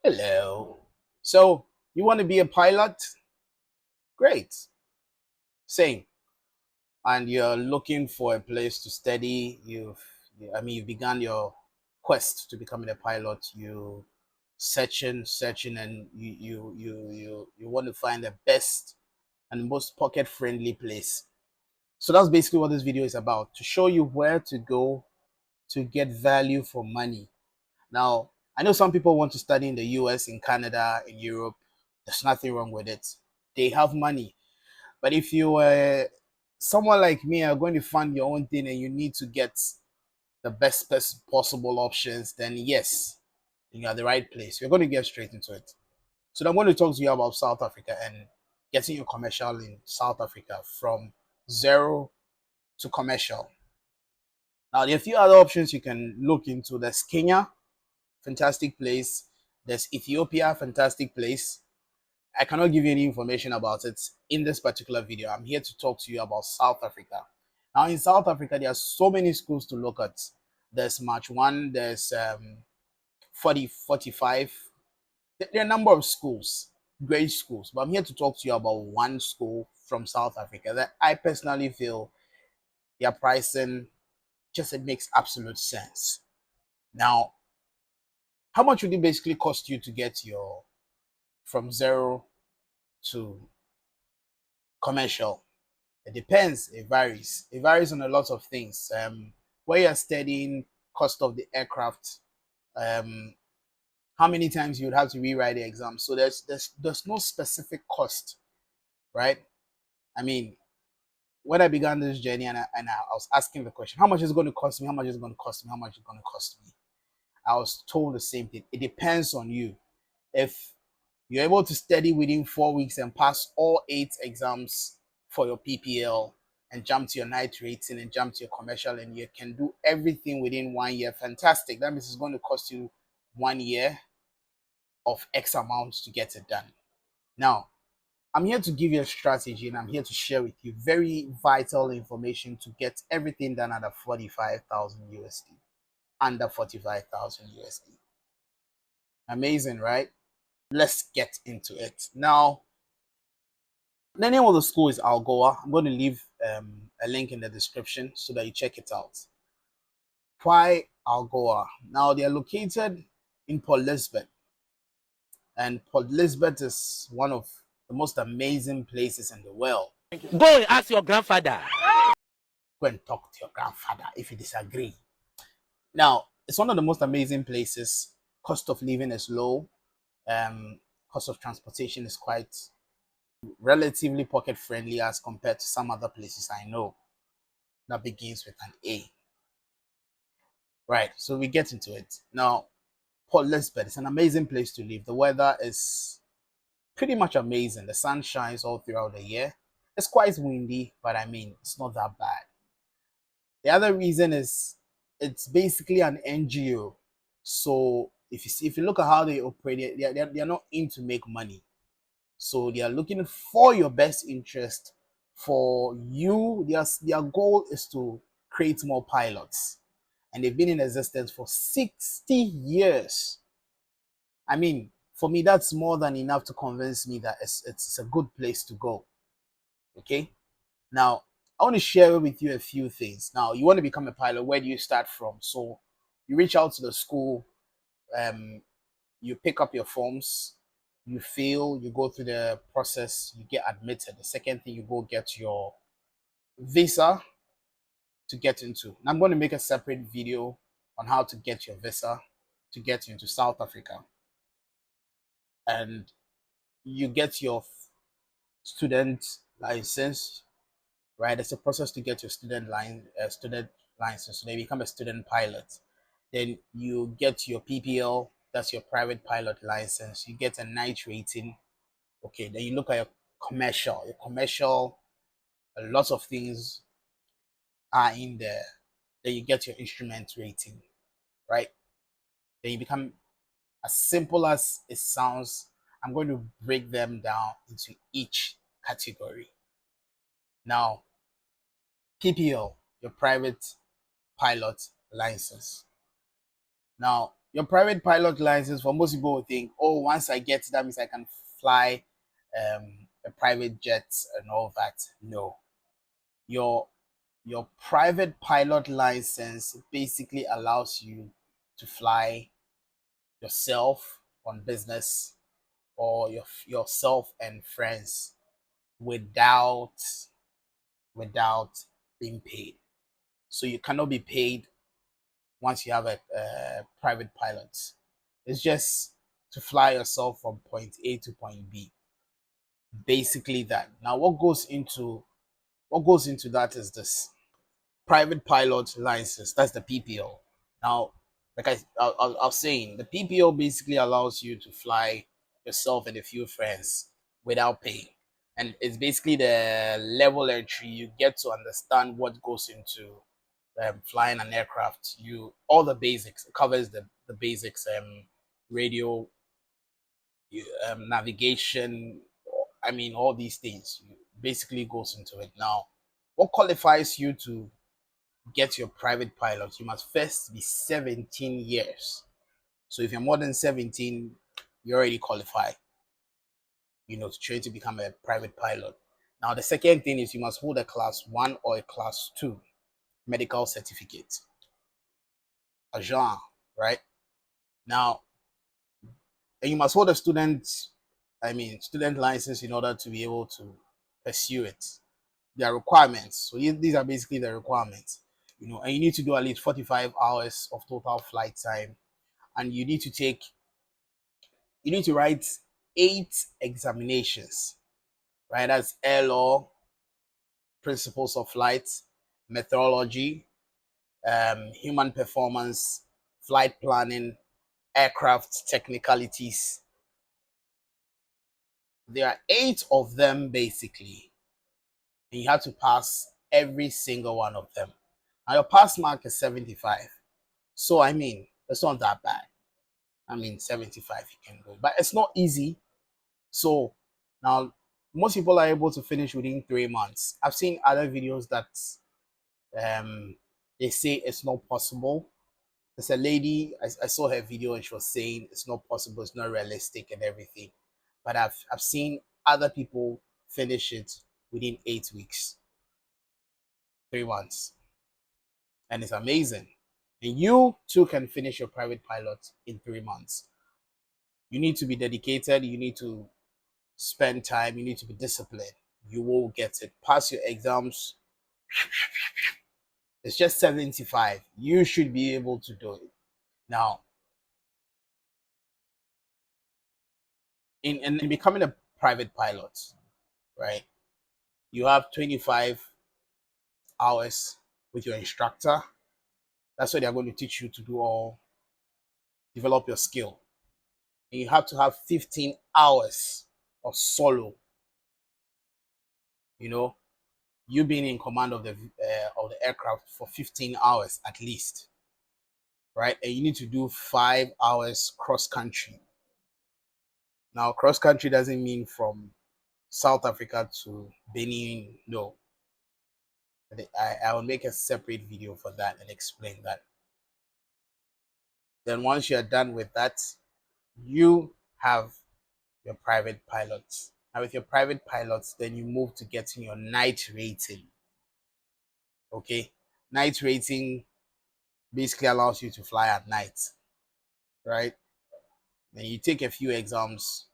Hello. So, you want to be a pilot? Great. Same. And you're looking for a place to study. You've begun your quest to becoming a pilot. You searching, and you want to find the best and most pocket-friendly place. So that's basically what this video is about, to show you where to go to get value for money. Now, I know some people want to study in the US, in Canada, in Europe. There's nothing wrong with it. They have money. But if you someone like me are going to fund your own thing and you need to get the best possible options, then yes, you're at the right place. We're going to get straight into it. So I'm going to talk to you about South Africa and getting your commercial in South Africa from zero to commercial. Now, there are a few other options you can look into. There's Kenya, fantastic place. There's Ethiopia, fantastic place. I cannot give you any information about it in this particular video. I'm here to talk to you about South Africa. Now, in South Africa, there are so many schools to look at. There's March 1, there's 40, 45. There are a number of schools, great schools. But I'm here to talk to you about one school from South Africa that I personally feel their pricing just it makes absolute sense. Now, how much would it basically cost you to get your from zero to commercial? It depends. It varies. It varies on a lot of things. Where you're studying, cost of the aircraft, um, how many times you would have to rewrite the exam. So there's no specific cost, right? I mean, when I began this journey and I was asking the question, how much is it going to cost me? How much is it going to cost me? How much is it going to cost me? I was told the same thing. It depends on you. If you're able to study within 4 weeks and pass all 8 exams for your PPL and jump to your night rating and jump to your commercial, and you can do everything within 1 year, fantastic. That means it's going to cost you 1 year of X amount to get it done. Now, I'm here to give you a strategy and I'm here to share with you very vital information to get everything done under 45,000 USD. Under 45,000 USD. Amazing, right? Let's get into it. Now, the name of the school is Algoa. I'm going to leave a link in the description so that you check it out. Why Algoa? Now, they are located in Port Elizabeth. And Port Elizabeth is one of the most amazing places in the world. Go and ask your grandfather. Go and talk to your grandfather if you disagree. Now, it's one of the most amazing places. Cost of living is low. Cost of transportation is quite relatively pocket friendly as compared to some other places I know that begins with an A. Right, so we get into it. Now, Port Elizabeth is an amazing place to live. The weather is pretty much amazing. The sun shines all throughout the year. It's quite windy, but I mean, it's not that bad. The other reason is it's basically an NGO. So if you look at how they operate, they're not in to make money. So they are looking for your best interest. For you, their goal is to create more pilots. And they've been in existence for 60 years. I mean, for me, that's more than enough to convince me that it's a good place to go. Okay? Now, I want to share with you a few things. Now, you want to become a pilot, where do you start from? So you reach out to the school, you pick up your forms, you fail, you go through the process, you get admitted. The second thing, you go get your visa to get into. And I'm going to make a separate video on how to get your visa to get into South Africa. And you get your student license, right? It's a process to get your student license. So they become a student pilot. Then you get your PPL, that's your private pilot license. You get a night rating. Okay, then you look at your commercial. Your commercial, a lot of things are in there. Then you get your instrument rating, right? Then you become, as simple as it sounds, I'm going to break them down into each category. Now, PPL, your private pilot license. Now, Your private pilot license, for most people, will think, oh, once I get it, that means I can fly a private jet and all that. No, your your private pilot license basically allows you to fly yourself on business, or yourself and friends without without being paid. So you cannot be paid once you have a private pilot. It's just to fly yourself from point A to point B. Basically that. Now what goes into that is this: private pilot license. That's the PPL. Now, like I was saying, the PPL basically allows you to fly yourself and a few friends without paying. And it's basically the level entry. You get to understand what goes into flying an aircraft. You all the basics. It covers the basics, radio, navigation. I mean, all these things basically goes into it. Now, what qualifies you to get your private pilot? You must first be 17 years. So if you're more than 17, you already qualify, to train to become a private pilot. Now, the second thing is you must hold a class 1 or a class 2 medical certificate, a genre, right? Now, and you must hold a student license in order to be able to pursue it. There are requirements. So these are basically the requirements, and you need to do at least 45 hours of total flight time. And you need to write 8 examinations, right? That's air law, principles of flight, methodology, human performance, flight planning, aircraft technicalities. There are 8 of them basically, and you have to pass every single one of them. Now your pass mark is 75. So I mean, it's not that bad. I mean, 75 you can go, but it's not easy. So now most people are able to finish within 3 months. I've seen other videos that um they say it's not possible. There's a lady, I saw her video and she was saying it's not possible, it's not realistic and everything. But I've seen other people finish it within 8 weeks, 3 months, and it's amazing. And you too can finish your private pilot in 3 months. You need to be dedicated, you need to spend time, you need to be disciplined. You will get it. Pass your exams. It's just 75. You should be able to do it. Now, in becoming a private pilot, right? You have 25 hours with your instructor. That's what they're going to teach you to do all, develop your skill. And you have to have 15 hours of solo, you know, you being in command of the aircraft for 15 hours at least, right? And you need to do 5 hours cross country. Now, cross country doesn't mean from South Africa to Benin. No, I will make a separate video for that and explain that. Then once you're done with that, you have your private pilots. Now with your private pilots, then you move to getting your night rating. Okay, night rating basically allows you to fly at night, right? Then you take a few exams,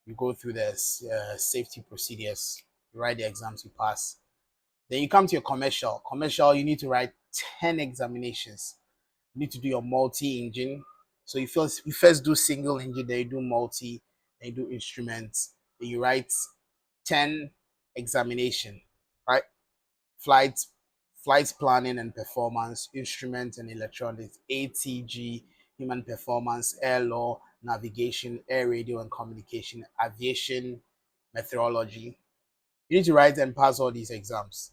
you go through the safety procedures, you write the exams, you pass. Then you come to your commercial. Commercial, you need to write 10 examinations. You need to do your multi-engine. So you first do single engine, then you do multi, then you do instruments, then you write 10 examination, right? Flight, flight planning and performance, instruments and electronics, ATG, human performance, air law, navigation, air radio and communication, aviation, meteorology. You need to write and pass all these exams.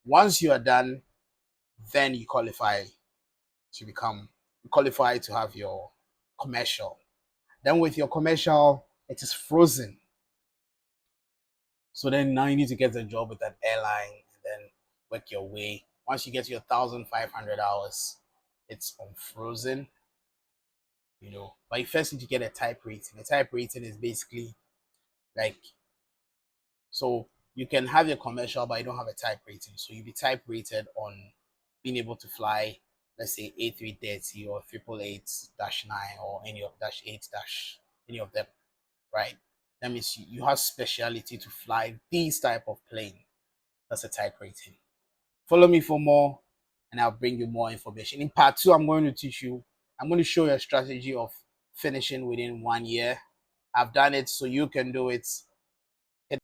Once you are done, then you qualify to become qualify to have your commercial. Then with your commercial, it is frozen. So then now you need to get a job with an airline and then work your way. Once you get your 1,500 hours, it's unfrozen. you know. But you first need to get a type rating. A type rating is basically like, so you can have your commercial, but you don't have a type rating. So you'll be type rated on being able to fly, let's say A330 or 888-9 or any of dash 8 dash any of them, right? That means you have speciality to fly these type of plane. That's a type rating. Follow me for more, and I'll bring you more information. In part two, I'm going to teach you, I'm going to show you a strategy of finishing within 1 year. I've done it, so you can do it.